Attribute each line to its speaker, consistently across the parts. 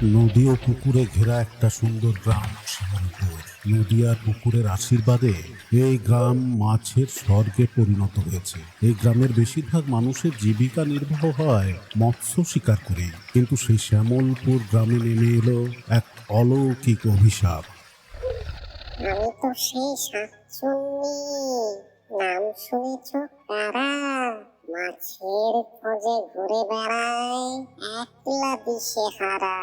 Speaker 1: নদী ও পুকুরে ঘেরা একটা সুন্দর গ্রাম শিবনপুর। নদী আর পুকুরের আশীর্বাদে এই গ্রাম মাছের স্বর্গে পরিণত হয়েছে। এই গ্রামের বেশিরভাগ মানুষের জীবিকা নির্বাহ হয় মৎস্য শিকার করেই। কিন্তু সেই শ্যামলপুর গ্রামে নেমে এলো এক অলৌকিক অভিশাপ।
Speaker 2: আমি তো সেই শাকচুন্নি। নাম শুনেছ কারা? মাছের খোঁজে ঘুরে বেড়ায় একলা দিশেহারা।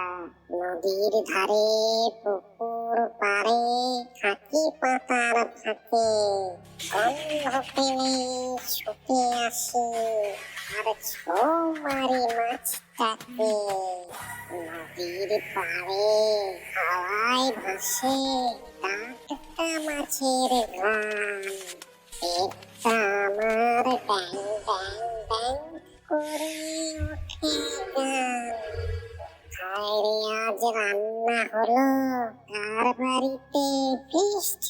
Speaker 2: নদীর ধারে পুকুর পাড়ে থাকি পাতার ফাঁকে। গন্ধ পেলে ছুটে আসি আর ছো মারি মাছটাকে। নদীর পাড়ে হাওয়ায় ভাসে টাটকা মাছের ঘ্রাণ। পেটটা আমার ড্যাং ড্যাং ড্যাং করে ওঠে গান। খায়রে আজ রান্না হলো কার বাড়িতে ফিস্ট।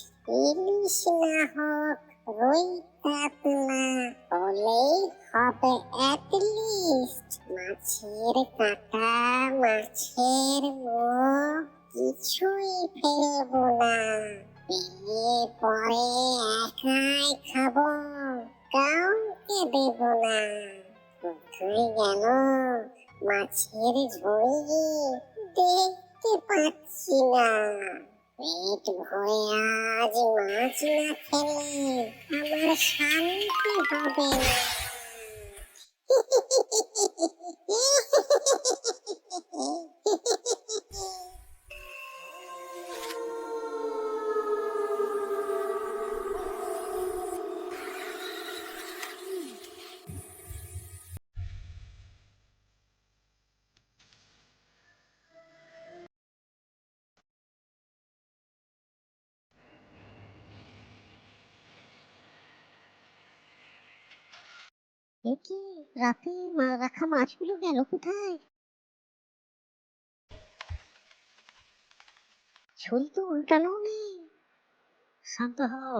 Speaker 2: ইলিশ না হোক রুই কাতলা হলেই হবে অ্যাট লিস্ট। মাছের কাঁটা মাছের মুখ কিছুই ফেলবো না। পেলে পরে একাই খাবো কাউকে দেব না। কোথায় গেল মাছের ঝুড়ি দেখতে পাচ্ছি না। পেট ভরে আজ মাছ না খেলে আমার শান্তি হবে না।
Speaker 3: এ কি রাতে রাখা মাছগুলো গেল কোথায়? ঝোল তো উল্টানো নেই। শান্ত হও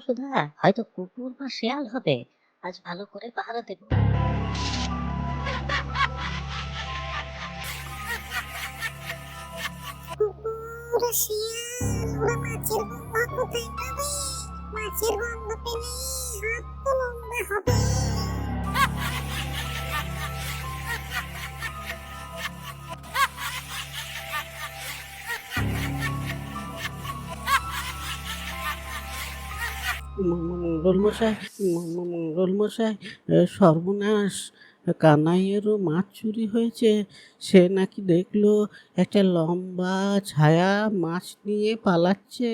Speaker 3: সুধা, হয়তো কুকুর বা শেয়াল হবে। আজ ভালো করে পাহারা দেব।
Speaker 2: কুকুর শিয়াল ওরা মাছের গন্ধ কোথায় পাবে? মাছের গন্ধ পেলে হাত তো লম্বা হবে।
Speaker 4: মঙ্গল মশাই, মঙ্গল মশাই, সর্বনাশ! কানাইয়েরও মাছ চুরি হয়েছে। সে নাকি দেখলো একটা লম্বা ছায়া মাছ নিয়ে পালাচ্ছে।